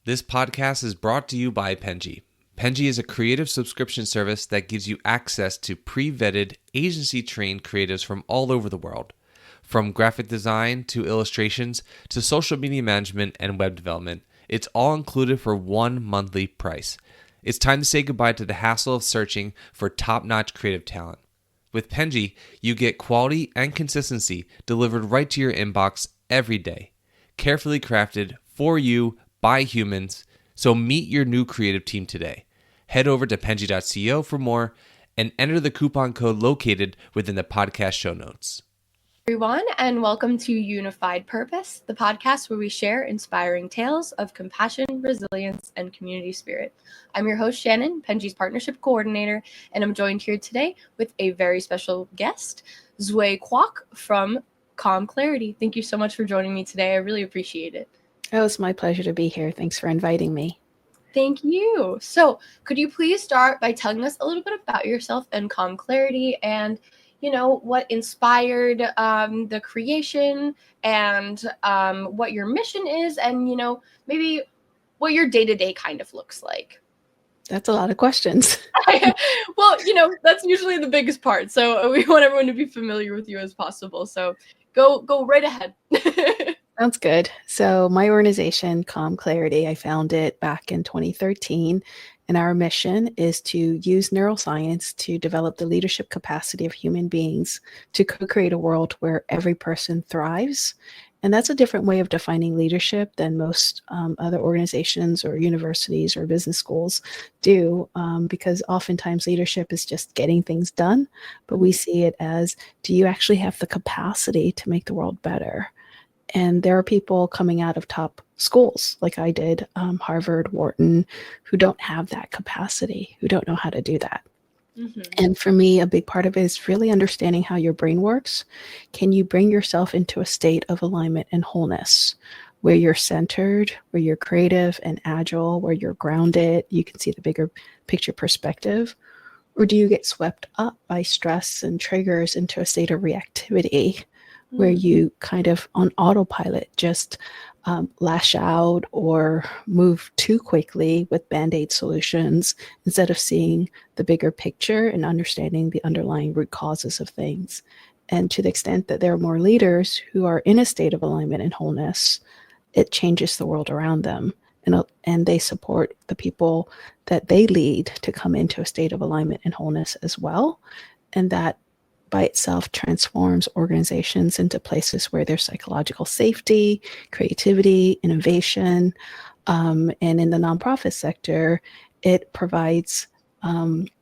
This podcast is brought to you by Penji. Penji is a creative subscription service that gives you access to pre-vetted, agency-trained creatives from all over the world. From graphic design to illustrations to social media management and web development, it's all included for one monthly price. It's time to say goodbye to the hassle of searching for top-notch creative talent. With Penji, you get quality and consistency delivered right to your inbox every day, carefully crafted for you by humans. So meet your new creative team today. Head over to penji.co for more and enter the coupon code located within the podcast show notes. Everyone, and welcome to Unified Purpose, the podcast where we share inspiring tales of compassion, resilience, and community spirit. I'm your host, Shannon, Penji's partnership coordinator, and I'm joined here today with a very special guest, Quach from Calm Clarity. Thank you so much for joining me today. I really appreciate it. Oh, it's my pleasure to be here. Thanks for inviting me. Thank you. So could you please start by telling us a little bit about yourself and Calm Clarity and what inspired the creation and what your mission is and, maybe what your day-to-day kind of looks like. That's a lot of questions. Well, that's usually the biggest part. So we want everyone to be familiar with you as possible. So go right ahead. Sounds good. So my organization, Calm Clarity, I founded it back in 2013. And our mission is to use neuroscience to develop the leadership capacity of human beings to co-create a world where every person thrives. And that's a different way of defining leadership than most other organizations or universities or business schools do, because oftentimes leadership is just getting things done. But we see it as, do you actually have the capacity to make the world better? And there are people coming out of top schools, like I did, Harvard, Wharton, who don't have that capacity, who don't know how to do that. Mm-hmm. And for me, a big part of it is really understanding how your brain works. Can you bring yourself into a state of alignment and wholeness, where you're centered, where you're creative and agile, where you're grounded, you can see the bigger picture perspective? Or do you get swept up by stress and triggers into a state of reactivity, where you kind of on autopilot just lash out or move too quickly with Band-Aid solutions instead of seeing the bigger picture and understanding the underlying root causes of things? And to the extent that there are more leaders who are in a state of alignment and wholeness, it changes the world around them. And they support the people that they lead to come into a state of alignment and wholeness as well. And that by itself transforms organizations into places where there's psychological safety, creativity, innovation. And in the nonprofit sector, it provides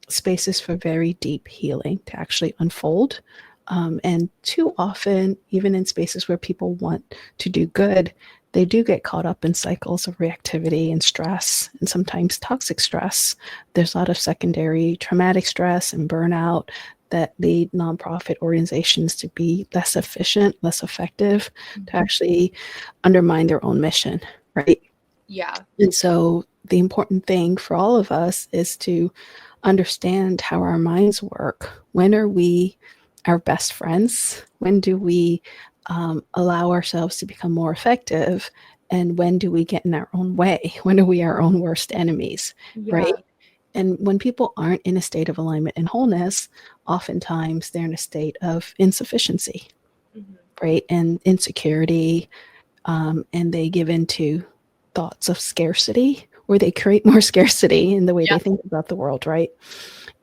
spaces for very deep healing to actually unfold. And too often, even in spaces where people want to do good, they do get caught up in cycles of reactivity and stress, and sometimes toxic stress. There's a lot of secondary traumatic stress and burnout that lead nonprofit organizations to be less efficient, less effective, to actually undermine their own mission, right? Yeah. And so the important thing for all of us is to understand how our minds work. When are we our best friends? When do we allow ourselves to become more effective? And when do we get in our own way? When are we our own worst enemies, right? And when people aren't in a state of alignment and wholeness, oftentimes they're in a state of insufficiency, right? And insecurity, and they give into thoughts of scarcity, or they create more scarcity in the way they think about the world, right?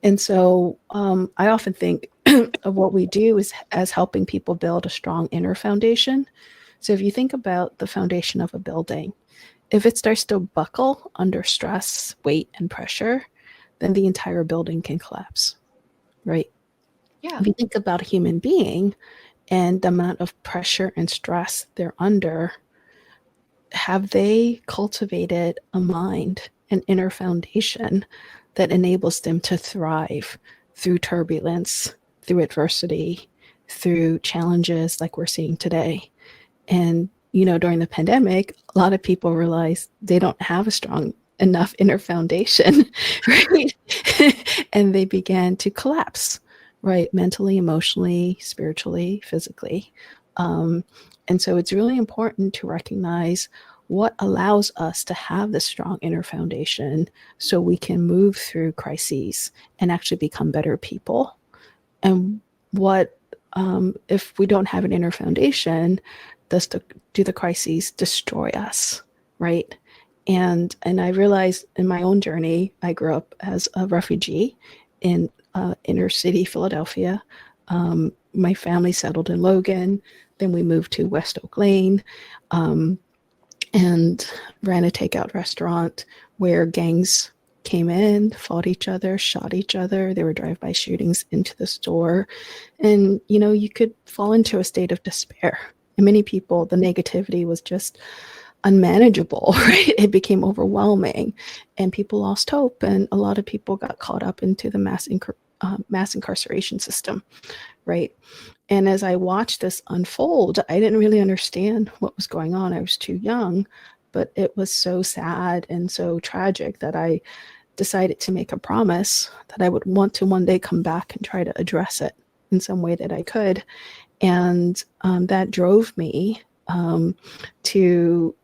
And so I often think of what we do as helping people build a strong inner foundation. So if you think about the foundation of a building, if it starts to buckle under stress, weight, and pressure, then the entire building can collapse, right? Yeah. If you think about a human being and the amount of pressure and stress they're under, have they cultivated a mind, an inner foundation that enables them to thrive through turbulence, through adversity, through challenges like we're seeing today? And, during the pandemic, a lot of people realize they don't have a strong enough inner foundation, right? And they began to collapse, right? Mentally, emotionally, spiritually, physically. And so it's really important to recognize what allows us to have this strong inner foundation so we can move through crises and actually become better people. And what if we don't have an inner foundation, do the crises destroy us, right? And I realized in my own journey, I grew up as a refugee in inner city Philadelphia. My family settled in Logan. Then we moved to West Oak Lane and ran a takeout restaurant where gangs came in, fought each other, shot each other. There were drive-by shootings into the store. And, you could fall into a state of despair. And many people, the negativity was just unmanageable, right? It became overwhelming and people lost hope. And a lot of people got caught up into the mass incarceration system, right? And as I watched this unfold, I didn't really understand what was going on. I was too young, but it was so sad and so tragic that I decided to make a promise that I would want to one day come back and try to address it in some way that I could. And that drove me to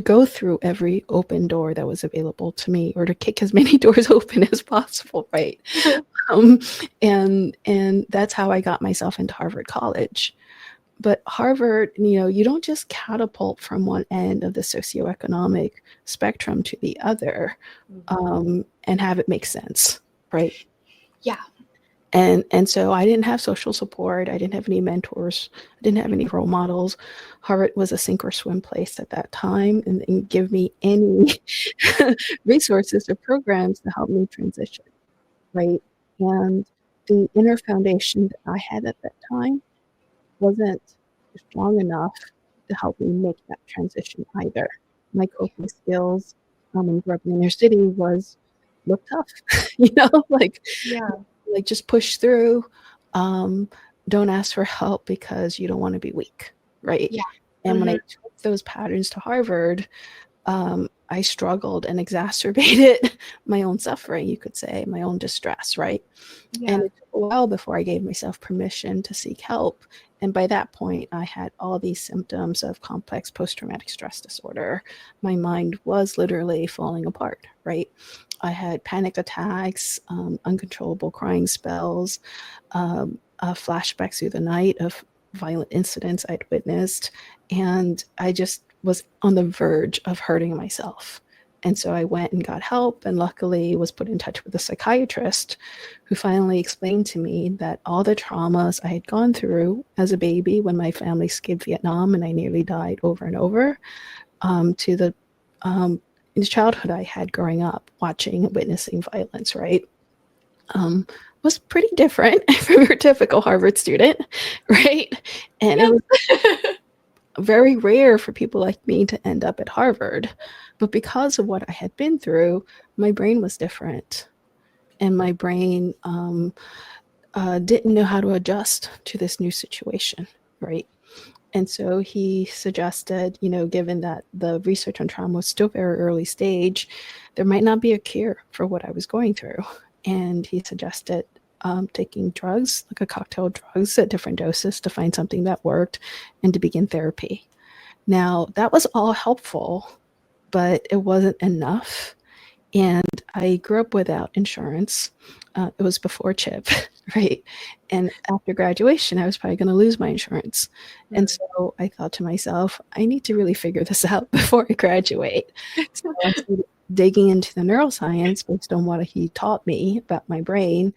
go through every open door that was available to me, or to kick as many doors open as possible, right? And that's how I got myself into Harvard College. But Harvard, you don't just catapult from one end of the socioeconomic spectrum to the other and have it make sense, right? Yeah. And so I didn't have social support. I didn't have any mentors. I didn't have any role models. Harvard was a sink or swim place at that time, and didn't give me any resources or programs to help me transition, right? And the inner foundation that I had at that time wasn't strong enough to help me make that transition either. My coping skills in growing up in the inner city look tough, like just push through. Don't ask for help because you don't want to be weak, right? Yeah. And when I took those patterns to Harvard, I struggled and exacerbated my own suffering, you could say, my own distress, right? Yeah. And it took a while before I gave myself permission to seek help. And by that point, I had all these symptoms of complex post-traumatic stress disorder. My mind was literally falling apart, right? I had panic attacks, uncontrollable crying spells, flashbacks through the night of violent incidents I'd witnessed. And I just was on the verge of hurting myself. And so I went and got help, and luckily was put in touch with a psychiatrist who finally explained to me that all the traumas I had gone through as a baby when my family escaped Vietnam and I nearly died over and over, to the childhood I had growing up, watching and witnessing violence, right? Was pretty different from your typical Harvard student, right? And it was very rare for people like me to end up at Harvard. But because of what I had been through, my brain was different. And my brain didn't know how to adjust to this new situation, right? And so he suggested, given that the research on trauma was still very early stage, there might not be a cure for what I was going through. And he suggested taking drugs, like a cocktail of drugs at different doses to find something that worked and to begin therapy. Now, that was all helpful, but it wasn't enough. And I grew up without insurance. It was before CHIP, right? And after graduation, I was probably going to lose my insurance. Right. And so I thought to myself, I need to really figure this out before I graduate. So I started digging into the neuroscience based on what he taught me about my brain,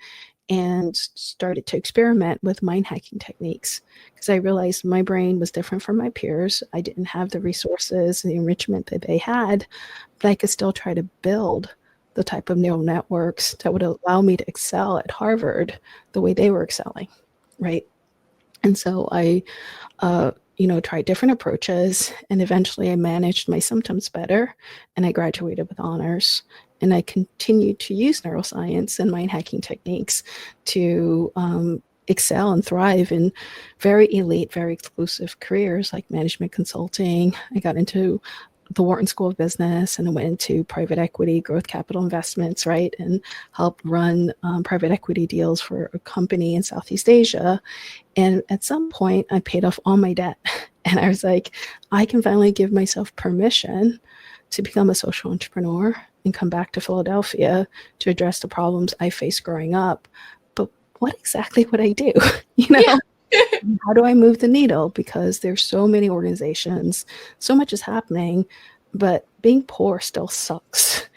and started to experiment with mind hacking techniques, because I realized my brain was different from my peers. I didn't have the resources, the enrichment that they had, but I could still try to build the type of neural networks that would allow me to excel at Harvard the way they were excelling, right? And so I, tried different approaches, and eventually I managed my symptoms better, and I graduated with honors. And I continued to use neuroscience and mind hacking techniques to excel and thrive in very elite, very exclusive careers like management consulting. I got into the Wharton School of Business, and I went into private equity, growth capital investments, right, and helped run private equity deals for a company in Southeast Asia. And at some point, I paid off all my debt. And I was like, I can finally give myself permission to become a social entrepreneur and come back to Philadelphia to address the problems I faced growing up. But what exactly would I do? Yeah. How do I move the needle? Because there's so many organizations, so much is happening, but being poor still sucks,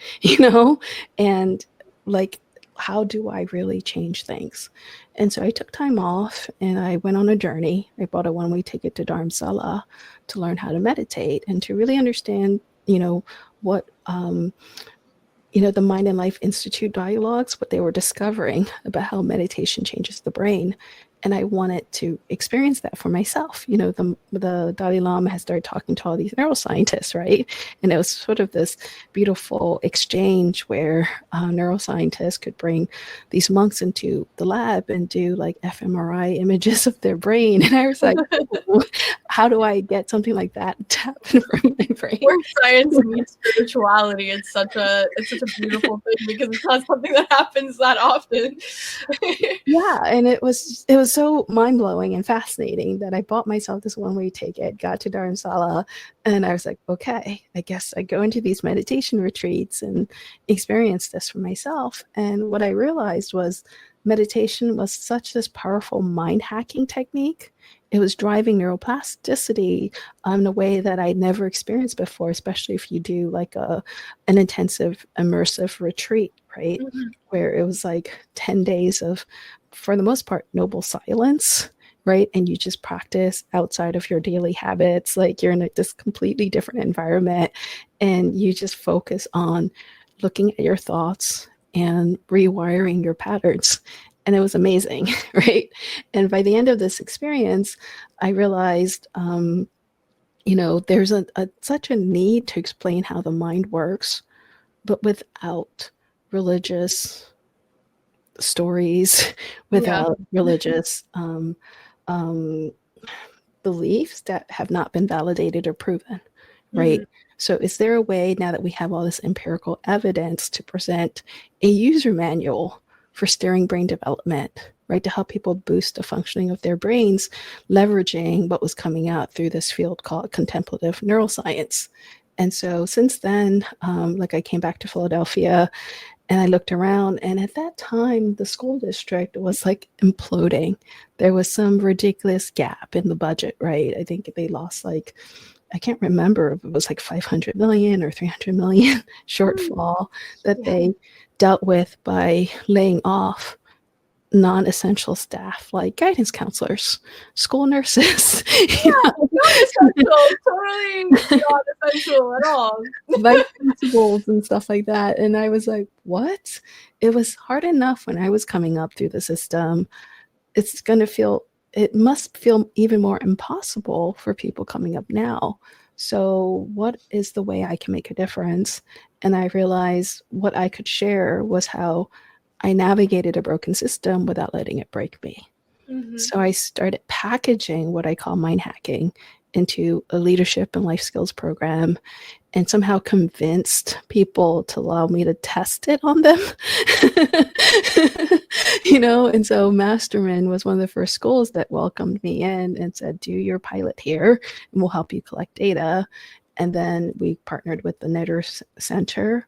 And like, how do I really change things? And so I took time off and I went on a journey. I bought a one-way ticket to Dharamsala to learn how to meditate and to really understand, what the Mind and Life Institute dialogues, what they were discovering about how meditation changes the brain. And I wanted to experience that for myself. The Dalai Lama has started talking to all these neuroscientists, right? And it was sort of this beautiful exchange where neuroscientists could bring these monks into the lab and do like fMRI images of their brain. And I was like, how do I get something like that to happen from my brain? Where science meets spirituality, it's such a beautiful thing because it's not something that happens that often. Yeah, and it was so mind-blowing and fascinating that I bought myself this one-way ticket, got to Dharamsala, and I was like, okay, I guess I go into these meditation retreats and experience this for myself. And what I realized was meditation was such this powerful mind hacking technique. It was driving neuroplasticity in a way that I'd never experienced before, especially if you do like an intensive immersive retreat, right? Mm-hmm. Where it was like 10 days of, for the most part, noble silence, right? And you just practice outside of your daily habits, like you're in this completely different environment, and you just focus on looking at your thoughts and rewiring your patterns. And it was amazing, right? And by the end of this experience, I realized, there's such a need to explain how the mind works, but without religious stories, without religious beliefs that have not been validated or proven, right? Mm-hmm. So is there a way, now that we have all this empirical evidence, to present a user manual for steering brain development, right, to help people boost the functioning of their brains, leveraging what was coming out through this field called contemplative neuroscience? And so since then, I came back to Philadelphia and I looked around, and at that time, the school district was like imploding. There was some ridiculous gap in the budget, right? I think they lost I can't remember if it was like 500 million or 300 million shortfall that they dealt with by laying off non-essential staff like guidance counselors, school nurses. Non-essential, totally not essential at all. Vice principals and stuff like that. And I was like, what? It was hard enough when I was coming up through the system. It must feel even more impossible for people coming up now. So what is the way I can make a difference? And I realized what I could share was how I navigated a broken system without letting it break me. Mm-hmm. So I started packaging what I call mind hacking into a leadership and life skills program, and somehow convinced people to allow me to test it on them. And so Masterman was one of the first schools that welcomed me in and said, do your pilot here and we'll help you collect data. And then we partnered with the Knitters Center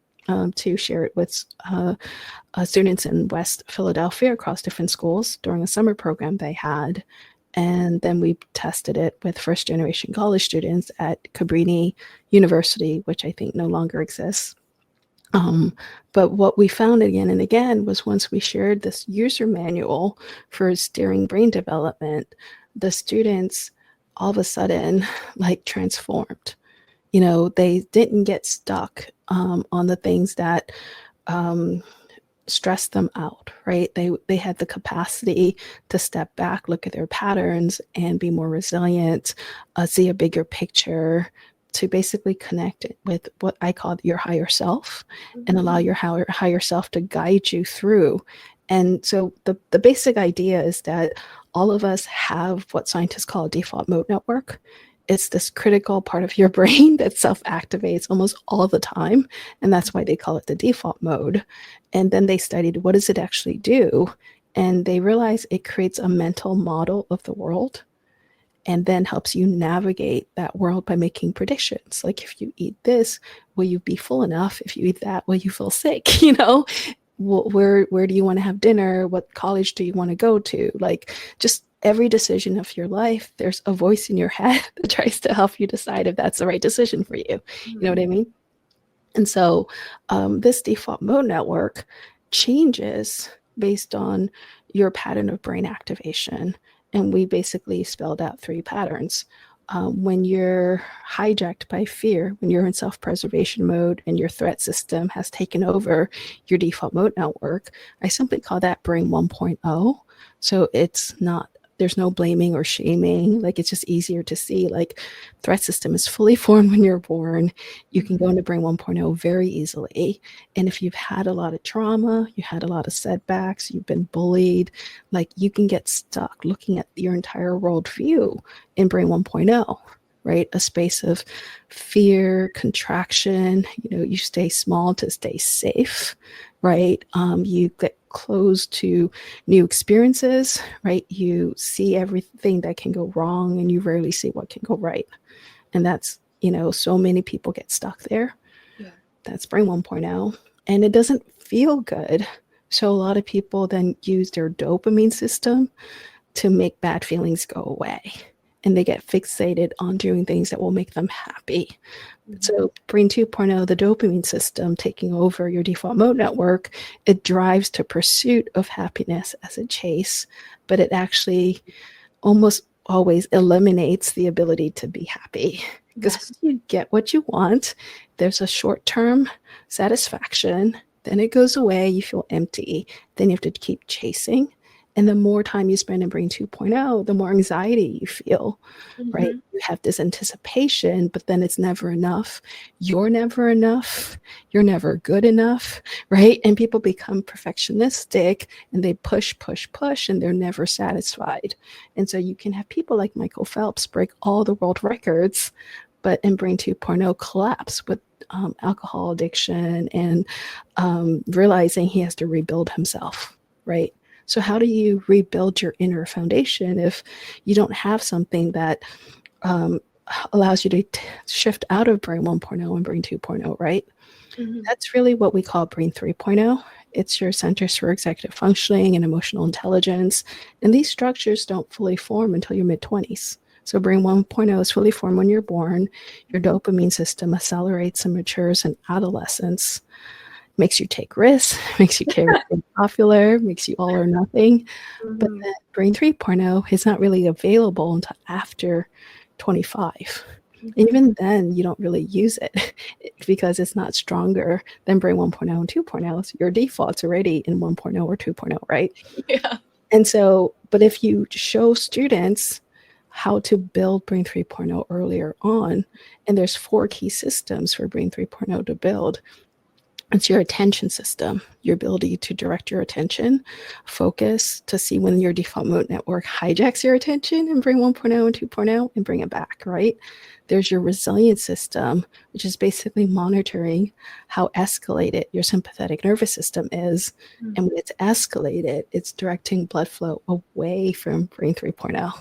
to share it with students in West Philadelphia across different schools during a summer program they had. And then we tested it with first generation college students at Cabrini University, which I think no longer exists. But what we found again and again was once we shared this user manual for steering brain development, the students all of a sudden transformed. They didn't get stuck on the things that stress them out, right? They had the capacity to step back, look at their patterns, and be more resilient, see a bigger picture, to basically connect it with what I call your higher self, and allow your higher self to guide you through. And so the basic idea is that all of us have what scientists call a default mode network. it's this critical part of your brain that self-activates almost all the time. And that's why they call it the default mode. And then they studied, what does it actually do? And they realized it creates a mental model of the world and then helps you navigate that world by making predictions. Like, if you eat this, will you be full enough? If you eat that, will you feel sick? You know, where do you want to have dinner? What college do you want to go to? Like, just every decision of your life, there's a voice in your head that tries to help you decide if that's the right decision for you. You know what I mean? And so this default mode network changes based on your pattern of brain activation. And we basically spelled out 3 patterns. When you're hijacked by fear, when you're in self-preservation mode and your threat system has taken over your default mode network, I simply call that brain 1.0. So it's not, there's no blaming or shaming. Like, it's just easier to see, like, threat system is fully formed when you're born. You can go into brain 1.0 very easily. And if you've had a lot of trauma, you had a lot of setbacks, you've been bullied, like, you can get stuck looking at your entire worldview in brain 1.0, right? A space of fear, contraction, you know, you stay small to stay safe, right? You get closed to new experiences, right? You see everything that can go wrong and you rarely see what can go right. And that's, you know, so many people get stuck there. Yeah. That's brain 1.0. And it doesn't feel good. So a lot of people then use their dopamine system to make bad feelings go away. And they get fixated on doing things that will make them happy. So brain 2.0, the dopamine system taking over your default mode network, it drives to pursuit of happiness as a chase, but it actually almost always eliminates the ability to be happy. Because when you get what you want, there's a short-term satisfaction, then it goes away, you feel empty, then you have to keep chasing. And the more time you spend in brain 2.0, the more anxiety you feel, right? You have this anticipation, but then it's never enough. You're never enough. You're never good enough, right? And people become perfectionistic and they push, and they're never satisfied. And so you can have people like Michael Phelps break all the world records, but in brain 2.0 collapse with alcohol addiction and realizing he has to rebuild himself, right? So how do you rebuild your inner foundation if you don't have something that allows you to shift out of brain 1.0 and brain 2.0, right? That's really what we call brain 3.0. It's your centers for executive functioning and emotional intelligence. And these structures don't fully form until your mid-20s. So brain 1.0 is fully formed when you're born. Your dopamine system accelerates and matures in adolescence. Makes you take risks, makes you care to be popular, makes you all or nothing. But then brain 3.0 is not really available until after 25. And even then, you don't really use it because it's not stronger than brain 1.0 and 2.0. So your default's already in 1.0 or 2.0, right? Yeah. And so, but if you show students how to build brain 3.0 earlier on, and there's 4 key systems for brain 3.0 to build. It's your attention system, your ability to direct your attention, focus, to see when your default mode network hijacks your attention and bring 1.0 and 2.0 and bring it back, right? There's your resilience system, which is basically monitoring how escalated your sympathetic nervous system is. And when it's escalated, it's directing blood flow away from brain 3.0.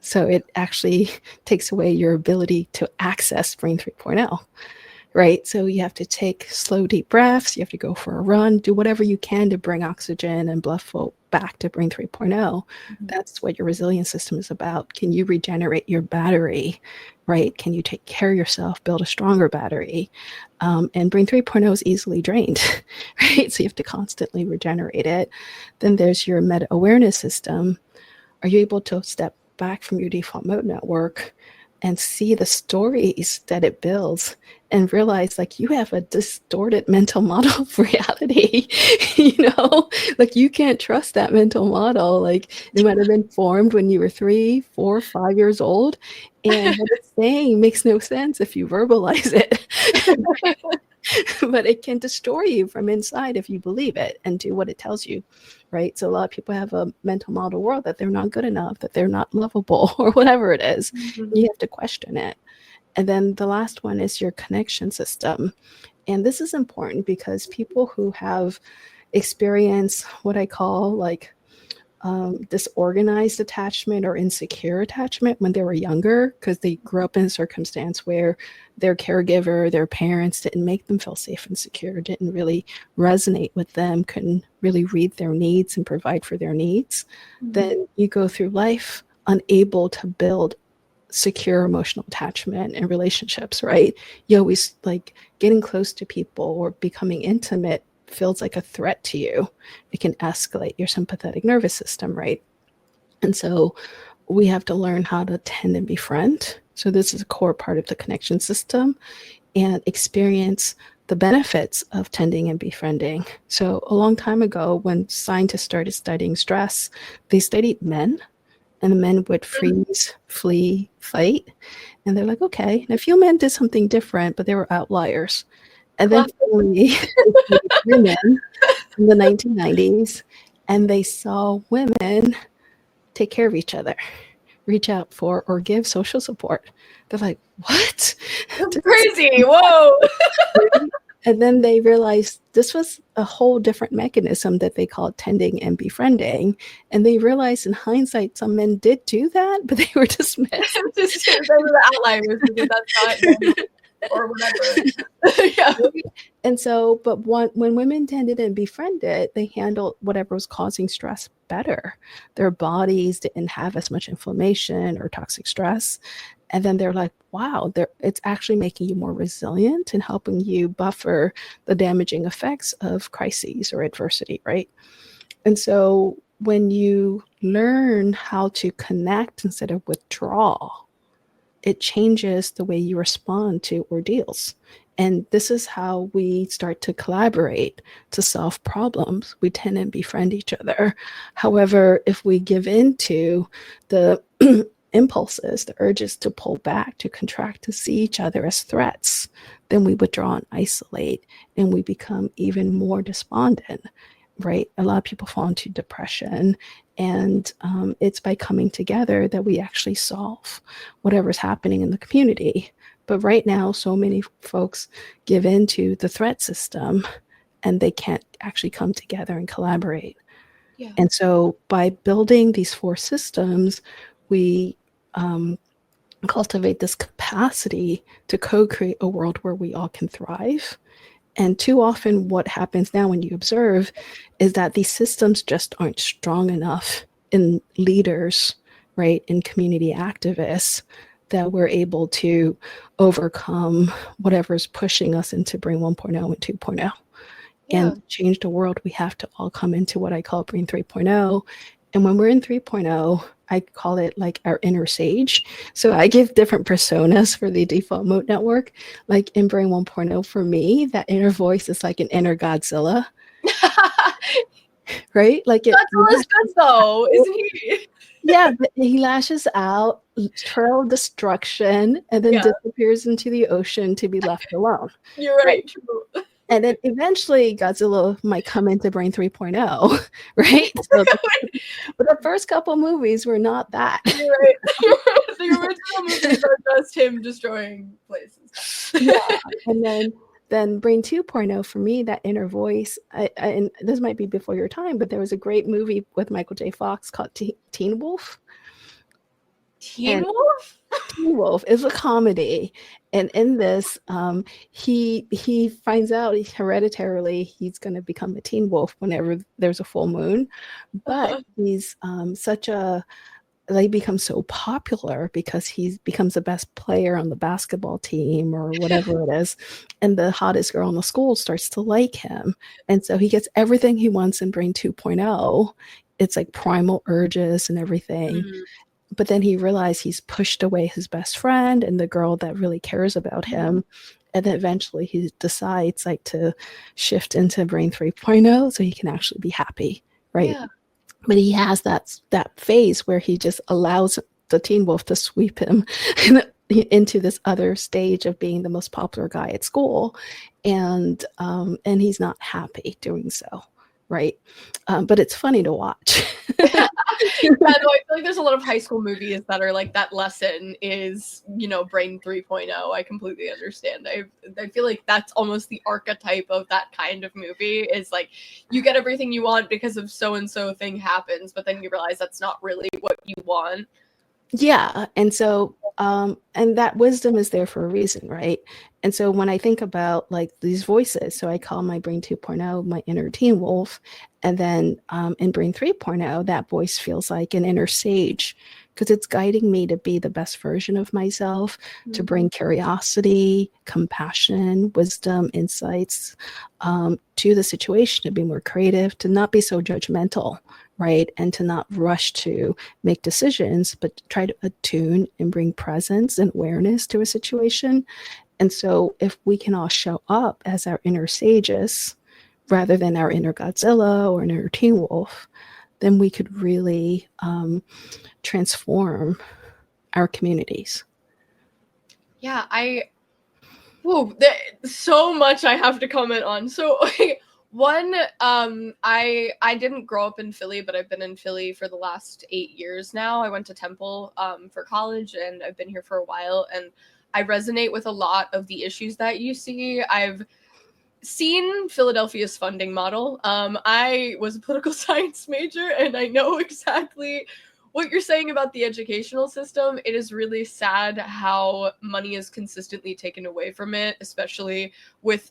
So it actually takes away your ability to access brain 3.0. Right? So you have to take slow, deep breaths. You have to go for a run, do whatever you can to bring oxygen and blood flow back to brain 3.0. That's what your resilience system is about. Can you regenerate your battery, right? Can you take care of yourself, build a stronger battery? And brain 3.0 is easily drained, right? So you have to constantly regenerate it. Then there's your meta-awareness system. Are you able to step back from your default mode network and see the stories that it builds and realize, like, you have a distorted mental model of reality, like, you can't trust that mental model. Like, it might have been formed when you were 3, 4, 5 years old, and what it's saying makes no sense if you verbalize it. but it can destroy you from inside if you believe it and do what it tells you, right? So a lot of people have a mental model world that they're not good enough, that they're not lovable, or whatever it is. Mm-hmm. You have to question it. And then the last one is your connection system. And this is important because people who have experienced what I call like disorganized attachment or insecure attachment when they were younger, because they grew up in a circumstance where their caregiver, their parents didn't make them feel safe and secure, didn't really resonate with them, couldn't really read their needs and provide for their needs, then you go through life unable to build secure emotional attachment and relationships, right? You always like getting close to people or becoming intimate feels like a threat to you. It can escalate your sympathetic nervous system, right? And so we have to learn how to tend and befriend. So this is a core part of the connection system, and experience the benefits of tending and befriending. So a long time ago, when scientists started studying stress, they studied men, and the men would freeze, flee, fight. And they're like, okay. And a few men did something different, but they were outliers. And then finally, women in the 1990s, and they saw women take care of each other, reach out for or give social support. They're like, what? That's crazy. Whoa. And then they realized this was a whole different mechanism that they called tending and befriending. And they realized in hindsight, some men did do that, but they were dismissed. They were the outliers because that's not or whatever. Yeah. And so, but when women tended and befriended, they handled whatever was causing stress better. Their bodies didn't have as much inflammation or toxic stress. And then they're like, wow, it's actually making you more resilient and helping you buffer the damaging effects of crises or adversity, right? And so when you learn how to connect instead of withdraw, it changes the way you respond to ordeals. And this is how we start to collaborate to solve problems. We tend to befriend each other. However, if we give in to the impulses, the urges to pull back, to contract, to see each other as threats, then we withdraw and isolate, and we become even more despondent, right? A lot of people fall into depression, and it's by coming together that we actually solve whatever's happening in the community. But right now, so many folks give into the threat system, and they can't actually come together and collaborate. Yeah. And so by building these 4 systems, we cultivate this capacity to co-create a world where we all can thrive. And too often what happens now when you observe is that these systems just aren't strong enough in leaders, right, in community activists, that we're able to overcome whatever's pushing us into Brain 1.0 and 2.0. Yeah. And change the world, we have to all come into what I call Brain 3.0. And when we're in 3.0, I call it like our inner sage. So I give different personas for the default mode network. Like in Brain 1.0, for me, that inner voice is like an inner Godzilla. Right? Like Godzilla's good though, isn't he? Yeah, but he lashes out, trail of destruction, and then disappears into the ocean to be left alone. You're right. True. And then eventually Godzilla might come into Brain 3.0, right? So but the first couple movies were not that. You're right. The original movies are just him destroying places. Yeah. And then Brain 2.0, for me, that inner voice, and this might be before your time, but there was a great movie with Michael J. Fox called Teen Wolf. Teen Wolf? Teen Wolf is a comedy. And in this, he finds out hereditarily he's going to become a teen wolf whenever there's a full moon. But he's they become so popular because he becomes the best player on the basketball team or whatever it is. And the hottest girl in the school starts to like him. And so he gets everything he wants in Brain 2.0. It's like primal urges and everything. Mm-hmm. But then he realized he's pushed away his best friend and the girl that really cares about him. And then eventually he decides like to shift into Brain 3.0 so he can actually be happy, right? Yeah. But he has that phase where he just allows the teen wolf to sweep him into this other stage of being the most popular guy at school, and he's not happy doing so, right? But it's funny to watch. Yeah, no, I feel like there's a lot of high school movies that are like that lesson is, Brain 3.0. I completely understand. I feel like that's almost the archetype of that kind of movie is like you get everything you want because of so and so thing happens, but then you realize that's not really what you want. Yeah. And so, and that wisdom is there for a reason, right? And so when I think about like these voices, so I call my Brain 2.0 my inner teen wolf. And then in Brain 3.0, that voice feels like an inner sage because it's guiding me to be the best version of myself, to bring curiosity, compassion, wisdom, insights to the situation, to be more creative, to not be so judgmental, right? And to not rush to make decisions, but try to attune and bring presence and awareness to a situation. And so if we can all show up as our inner sages rather than our inner Godzilla or inner teen wolf, then we could really transform our communities. Yeah, there's so much I have to comment on. So one, I didn't grow up in Philly, but I've been in Philly for the last 8 years now. I went to Temple for college, and I've been here for a while, and I resonate with a lot of the issues that you see. I've seen Philadelphia's funding model. I was a political science major, and I know exactly what you're saying about the educational system. It is really sad how money is consistently taken away from it, especially with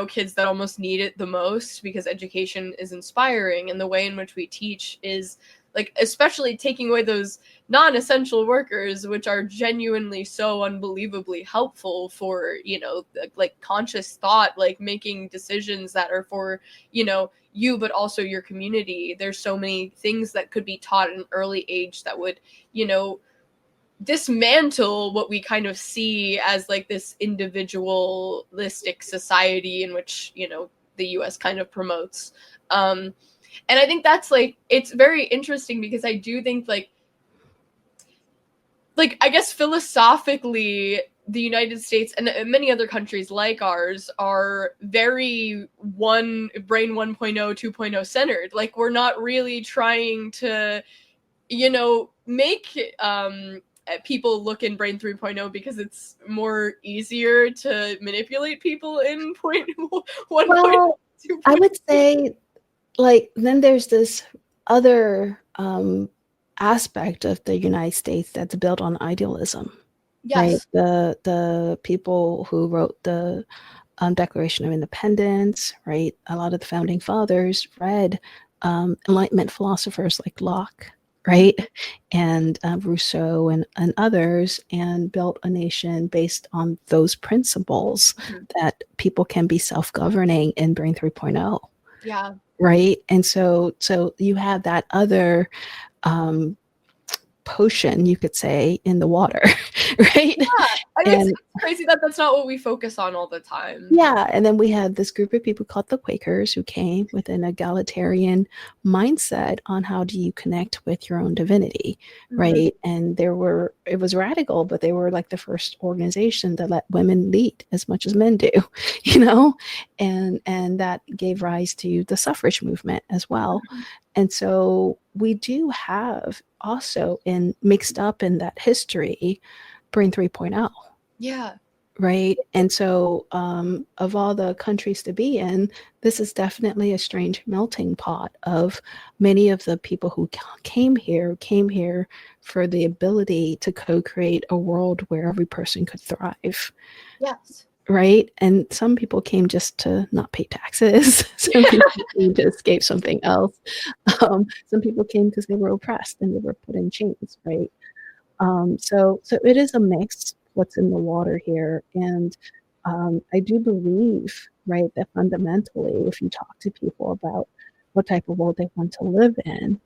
kids that almost need it the most, because education is inspiring, and the way in which we teach is like, especially taking away those non-essential workers, which are genuinely so unbelievably helpful for, like conscious thought, like making decisions that are for, you, but also your community. There's so many things that could be taught at an early age that would, dismantle what we kind of see as like this individualistic society in which the US kind of promotes, and I think that's like, it's very interesting because I do think like I guess philosophically the United States and many other countries like ours are very brain 1.0 2.0 centered. Like we're not really trying to make people look in Brain 3.0 because it's more easier to manipulate people in point 1. Well, I would say, like, then there's this other aspect of the United States that's built on idealism. Yes. Right? The people who wrote the Declaration of Independence, right? A lot of the founding fathers read Enlightenment philosophers like Locke, right? And Rousseau and others, and built a nation based on those principles, that people can be self-governing in Brain 3.0. Yeah. Right. And so you have that other potion, you could say, in the water, right? Yeah, I mean, it's crazy that that's not what we focus on all the time. Yeah, and then we had this group of people called the Quakers who came with an egalitarian mindset on how do you connect with your own divinity, right? And it was radical, but they were like the first organization that let women lead as much as men do, and that gave rise to the suffrage movement as well. And so we do have also mixed up in that history, Brain 3.0. Yeah. Right. And so of all the countries to be in, this is definitely a strange melting pot of many of the people who came here for the ability to co-create a world where every person could thrive. Yes. Right. And some people came just to not pay taxes. Some people came to escape something else. Some people came because they were oppressed and they were put in chains. Right. So it is a mix, what's in the water here. And I do believe, right, that fundamentally, if you talk to people about what type of world they want to live in,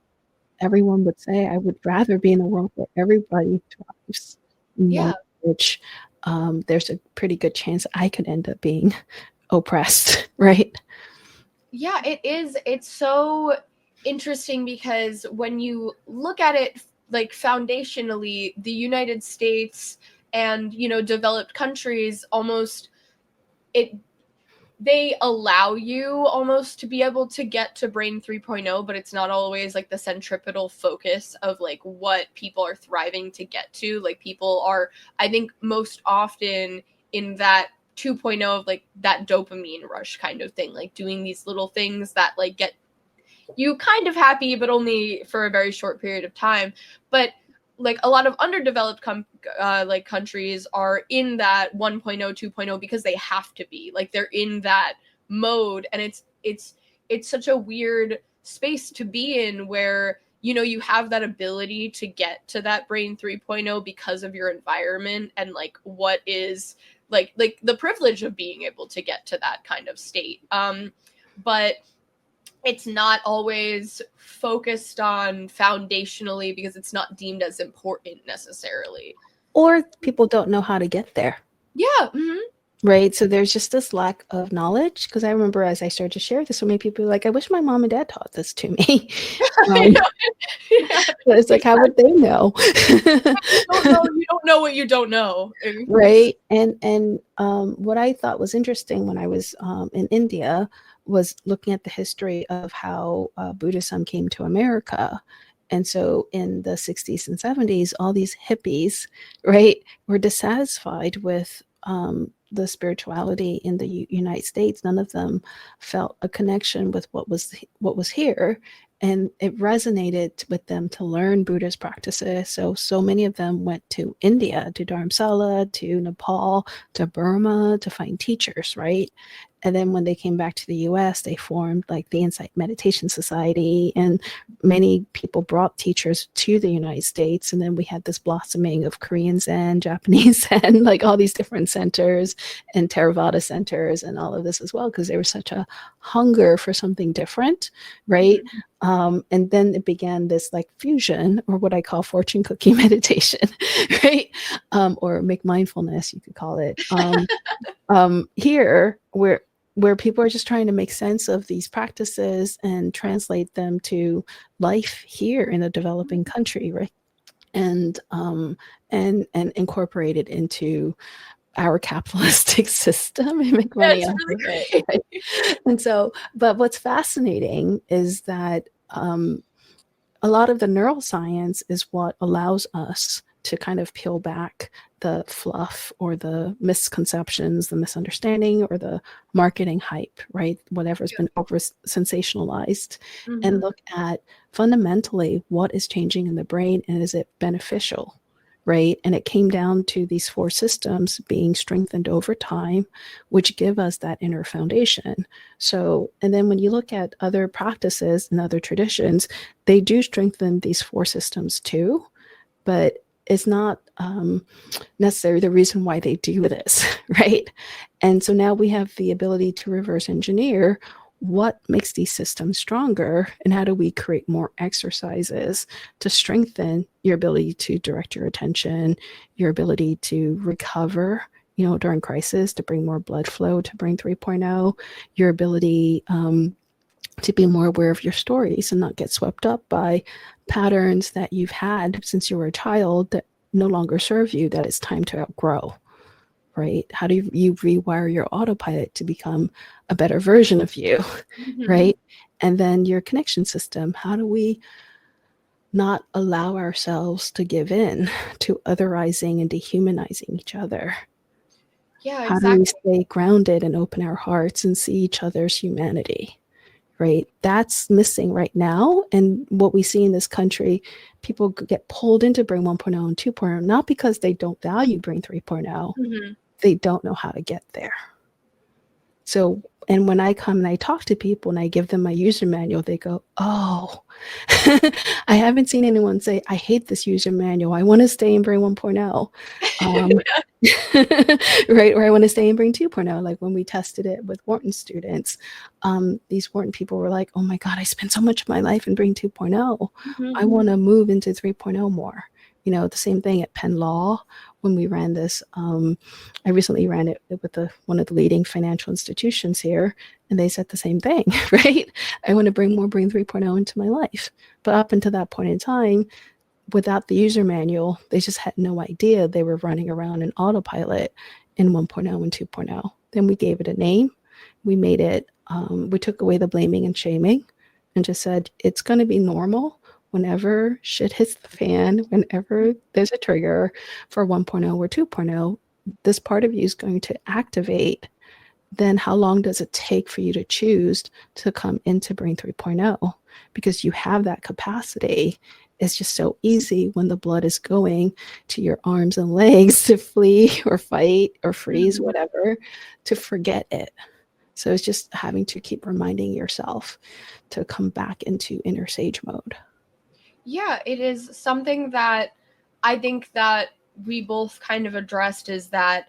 everyone would say, I would rather be in a world where everybody thrives. Yeah. Which there's a pretty good chance I could end up being oppressed, right? Yeah, it is. It's so interesting because when you look at it like foundationally, the United States And, developed countries almost, they allow you almost to be able to get to brain 3.0, but it's not always like the centripetal focus of like what people are thriving to get to. Like people are, I think, most often in that 2.0 of like that dopamine rush kind of thing, like doing these little things that like get you kind of happy, but only for a very short period of time. But like a lot of underdeveloped countries are in that 1.0, 2.0 because they have to be. Like they're in that mode, and it's such a weird space to be in where you have that ability to get to that brain 3.0 because of your environment and like what is like the privilege of being able to get to that kind of state. But it's not always focused on foundationally because it's not deemed as important necessarily. Or people don't know how to get there. Yeah. Mm-hmm. Right. So there's just this lack of knowledge. Because I remember as I started to share this, so many people were like, I wish my mom and dad taught this to me. But it's like, how would they know? You don't know what you don't know. Right. And what I thought was interesting when I was in India was looking at the history of how Buddhism came to America. And so in the 60s and 70s, all these hippies, right, were dissatisfied with the spirituality in the United States. None of them felt a connection with what was here. And it resonated with them to learn Buddhist practices. So many of them went to India, to Dharamsala, to Nepal, to Burma to find teachers, right? And then when they came back to the US, they formed like the Insight Meditation Society, and many people brought teachers to the United States. And then we had this blossoming of Korean Zen, Japanese Zen, like all these different centers and Theravada centers and all of this as well, because there was such a hunger for something different, right? And then it began this like fusion, or what I call fortune cookie meditation, right? Or make mindfulness, you could call it. Here, where people are just trying to make sense of these practices and translate them to life here in a developing country, right? And incorporate it into our capitalistic system and make money off of it. Right? And so, but what's fascinating is that a lot of the neuroscience is what allows us to kind of peel back the fluff or the misconceptions, the misunderstanding, or the marketing hype, right? Whatever's been over sensationalized, and look at fundamentally what is changing in the brain and is it beneficial, right? And it came down to these 4 systems being strengthened over time, which give us that inner foundation. So, and then when you look at other practices and other traditions, they do strengthen these 4 systems too, but it's not necessarily the reason why they do this, right? And so now we have the ability to reverse engineer what makes these systems stronger, and how do we create more exercises to strengthen your ability to direct your attention, your ability to recover, during crisis, to bring more blood flow to brain 3.0, your ability to be more aware of your stories and not get swept up by patterns that you've had since you were a child that no longer serve you, that it's time to outgrow, right? How do you rewire your autopilot to become a better version of you, right? And then your connection system, how do we not allow ourselves to give in to otherizing and dehumanizing each other? Yeah, exactly. How do we stay grounded and open our hearts and see each other's humanity? Right? That's missing right now. And what we see in this country, people get pulled into Brain 1.0 and 2.0, not because they don't value Brain 3.0. They don't know how to get there. So, and when I come and I talk to people and I give them my user manual, they go, oh, I haven't seen anyone say, I hate this user manual. I want to stay in Brain 1.0. Right? Or I want to stay in Brain 2.0. Like when we tested it with Wharton students, these Wharton people were like, oh my God, I spent so much of my life in Brain 2.0. I want to move into 3.0 more. The same thing at Penn Law when we ran this. I recently ran it with one of the leading financial institutions here, and they said the same thing, right? I want to bring more Brain 3.0 into my life. But up until that point in time, without the user manual, they just had no idea they were running around in autopilot in 1.0 and 2.0. Then we gave it a name. We made it, we took away the blaming and shaming and just said, it's going to be normal whenever shit hits the fan, whenever there's a trigger for 1.0 or 2.0, this part of you is going to activate. Then how long does it take for you to choose to come into Brain 3.0? Because you have that capacity. It's just so easy when the blood is going to your arms and legs to flee or fight or freeze, whatever, to forget it. So it's just having to keep reminding yourself to come back into inner sage mode. Yeah, it is something that I think that we both kind of addressed, is that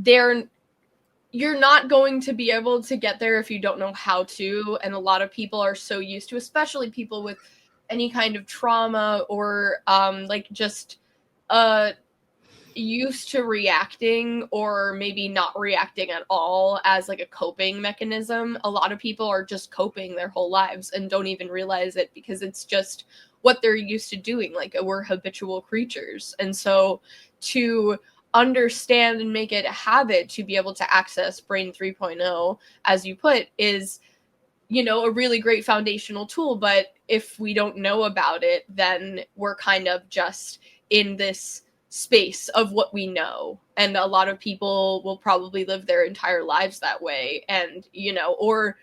you're not going to be able to get there if you don't know how to. And a lot of people are so used to, especially people with any kind of trauma or like just used to reacting or maybe not reacting at all as like a coping mechanism. A lot of people are just coping their whole lives and don't even realize it because it's just what they're used to doing. Like, we're habitual creatures. And so to understand and make it a habit to be able to access Brain 3.0, as you put, is, you know, a really great foundational tool. But if we don't know about it, then we're kind of just in this space of what we know. And a lot of people will probably live their entire lives that way, and, you know, or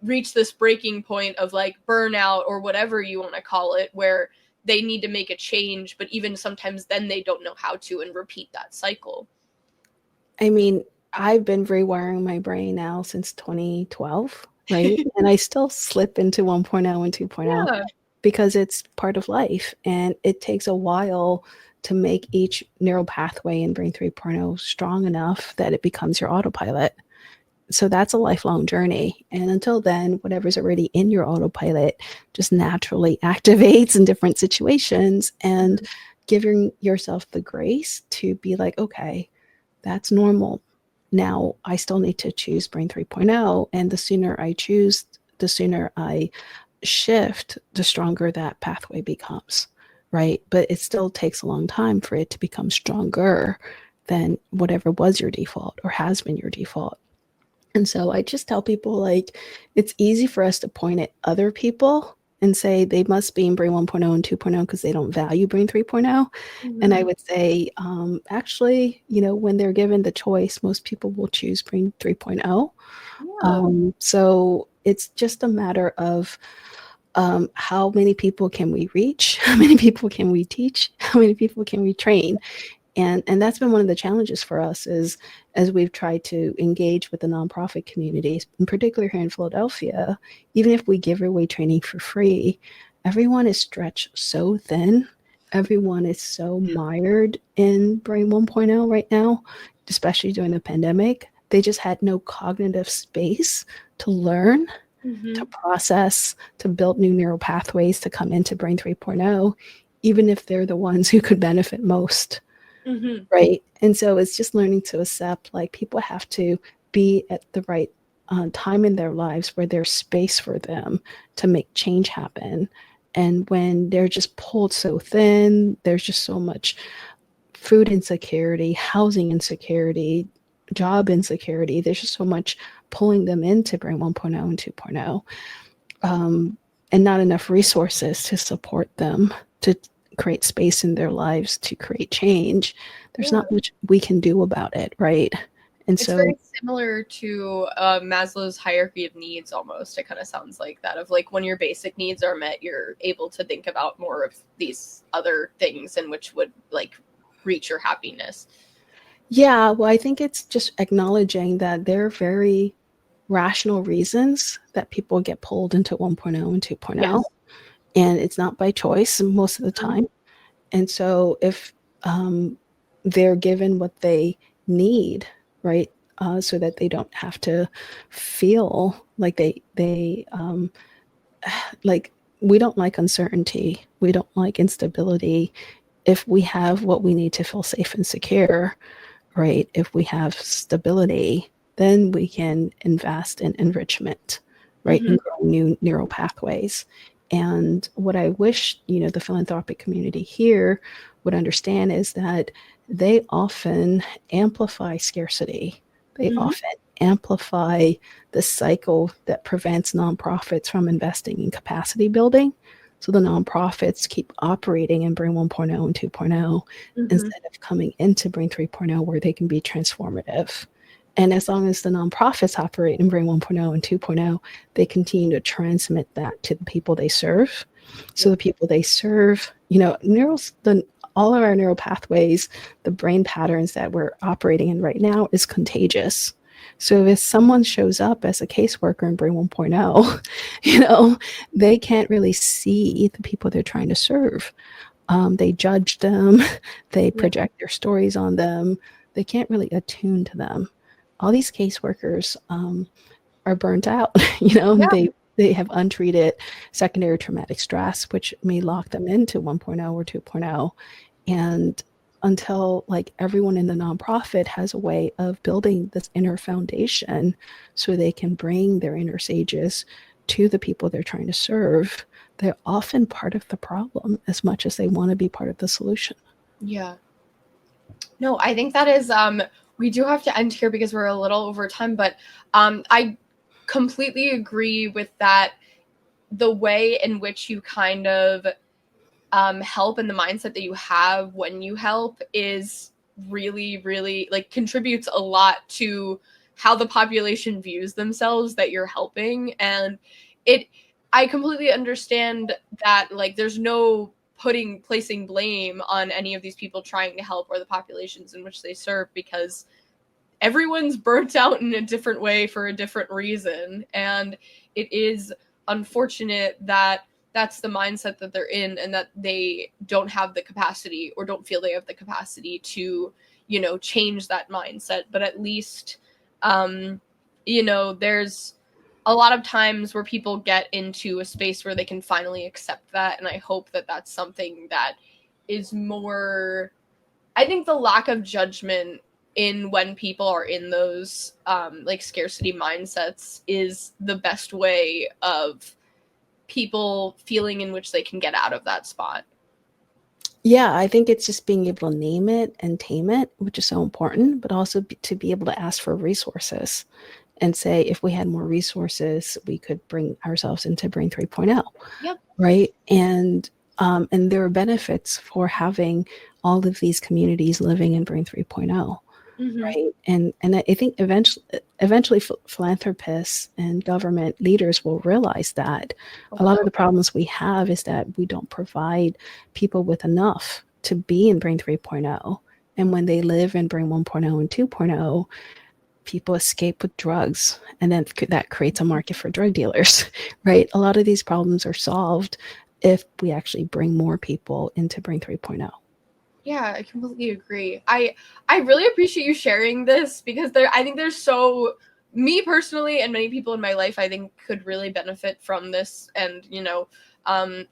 reach this breaking point of like burnout or whatever you want to call it, where they need to make a change, but even sometimes then they don't know how to, and repeat that cycle. I mean, I've been rewiring my brain now since 2012, right? And I still slip into 1.0 and 2.0 because it's part of life, and it takes a while to make each neural pathway in Brain 3.0 strong enough that it becomes your autopilot. So that's a lifelong journey. And until then, whatever's already in your autopilot just naturally activates in different situations, and giving yourself the grace to be like, okay, that's normal. Now I still need to choose Brain 3.0. And the sooner I choose, the sooner I shift, the stronger that pathway becomes, right? But it still takes a long time for it to become stronger than whatever was your default or has been your default. And so I just tell people, like, it's easy for us to point at other people and say they must be in Brain 1.0 and 2.0 because they don't value Brain 3.0. And I would say, actually, you know, when they're given the choice, most people will choose Brain 3.0. So it's just a matter of how many people can we reach? How many people can we teach? How many people can we train? And that's been one of the challenges for us, is as we've tried to engage with the nonprofit communities, in particular here in Philadelphia. Even if we give away training for free, everyone is stretched so thin. Everyone is so mired in Brain 1.0 right now, especially during the pandemic. They just had no cognitive space to learn, to process, to build new neural pathways to come into Brain 3.0, even if they're the ones who could benefit most. Right. And so it's just learning to accept, like, people have to be at the right time in their lives where there's space for them to make change happen. And when they're just pulled so thin, there's just so much food insecurity, housing insecurity, job insecurity. There's just so much pulling them into Brain 1.0 and 2.0, and not enough resources to support them to create space in their lives to create change. There's not much we can do about it, right? And it's very similar to Maslow's hierarchy of needs almost. It kind of sounds like that, of like, when your basic needs are met, you're able to think about more of these other things, and which would like reach your happiness. Yeah, well, I think it's just acknowledging that there are very rational reasons that people get pulled into 1.0 and 2.0. Yes. And it's not by choice most of the time. And so if they're given what they need, right, so that they don't have to feel like they like, we don't like uncertainty. We don't like instability. If we have what we need to feel safe and secure, right, if we have stability, then we can invest in enrichment, right, and grow new neural pathways. And what I wish, the philanthropic community here would understand is that they often amplify scarcity. They often amplify the cycle that prevents nonprofits from investing in capacity building. So the nonprofits keep operating in Bring 1.0 and 2.0 instead of coming into Bring 3.0 where they can be transformative. And as long as the nonprofits operate in Bring 1.0 and 2.0, they continue to transmit that to the people they serve. So the people they serve, all of our neural pathways, the brain patterns that we're operating in right now is contagious. So if someone shows up as a caseworker in Bring 1.0, they can't really see the people they're trying to serve. They judge them. They project their stories on them. They can't really attune to them. All these caseworkers are burnt out. They have untreated secondary traumatic stress, which may lock them into 1.0 or 2.0. And until everyone in the nonprofit has a way of building this inner foundation so they can bring their inner sages to the people they're trying to serve, they're often part of the problem as much as they want to be part of the solution. Yeah. No, I think that is, we do have to end here because we're a little over time, but I completely agree with that. The way in which you kind of help and the mindset that you have when you help is really, really contributes a lot to how the population views themselves that you're helping. And I completely understand that there's no placing blame on any of these people trying to help or the populations in which they serve, because everyone's burnt out in a different way for a different reason. And it is unfortunate that that's the mindset that they're in and that they don't have the capacity or don't feel they have the capacity to, change that mindset. But at least, there's a lot of times where people get into a space where they can finally accept that. And I hope that that's something that is more, I think the lack of judgment in when people are in those scarcity mindsets is the best way of people feeling in which they can get out of that spot. Yeah, I think it's just being able to name it and tame it, which is so important, but also to be able to ask for resources and say, if we had more resources, we could bring ourselves into Bring 3.0. Yep. Right. And there are benefits for having all of these communities living in Bring 3.0. Right. And I think eventually philanthropists and government leaders will realize that a lot of the problems we have is that we don't provide people with enough to be in Bring 3.0. And when they live in Bring 1.0 and 2.0, people escape with drugs. And then that creates a market for drug dealers. Right. A lot of these problems are solved if we actually bring more people into Bring 3.0. Yeah, I completely agree. I really appreciate you sharing this because I think there's me personally and many people in my life I think could really benefit from this. And I'm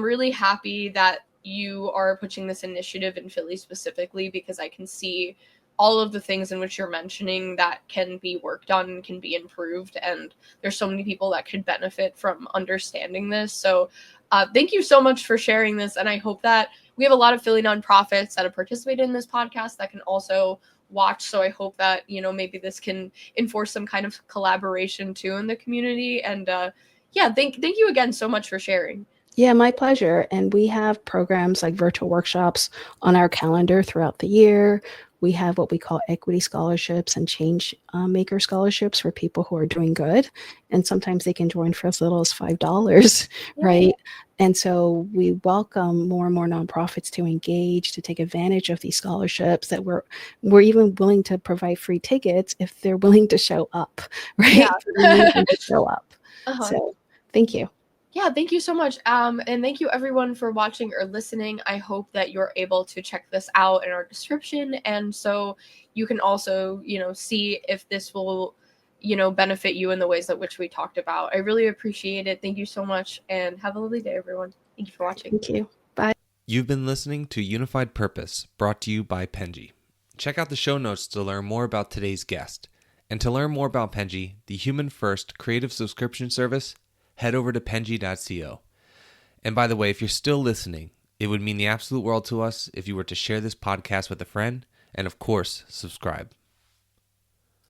really happy that you are pushing this initiative in Philly specifically, because I can see all of the things in which you're mentioning that can be worked on and can be improved. And there's so many people that could benefit from understanding this. So thank you so much for sharing this. And I hope that we have a lot of Philly nonprofits that have participated in this podcast that can also watch. So I hope that, maybe this can enforce some kind of collaboration too in the community. And thank you again so much for sharing. Yeah, my pleasure. And we have programs like virtual workshops on our calendar throughout the year. We have what we call equity scholarships and change maker scholarships for people who are doing good. And sometimes they can join for as little as $5, right? And so we welcome more and more nonprofits to engage, to take advantage of these scholarships, that we're even willing to provide free tickets if they're willing to show up, right? Yeah. We need them to show up. So thank you. Yeah, thank you so much. And thank you everyone for watching or listening. I hope that you're able to check this out in our description. And so you can also, see if this will, benefit you in the ways that which we talked about. I really appreciate it. Thank you so much and have a lovely day, everyone. Thank you for watching. Thank you. Bye. You've been listening to Unified Purpose, brought to you by Penji. Check out the show notes to learn more about today's guest. And to learn more about Penji, the human-first creative subscription service, head over to penji.co. And by the way, if you're still listening, it would mean the absolute world to us if you were to share this podcast with a friend and, of course, subscribe.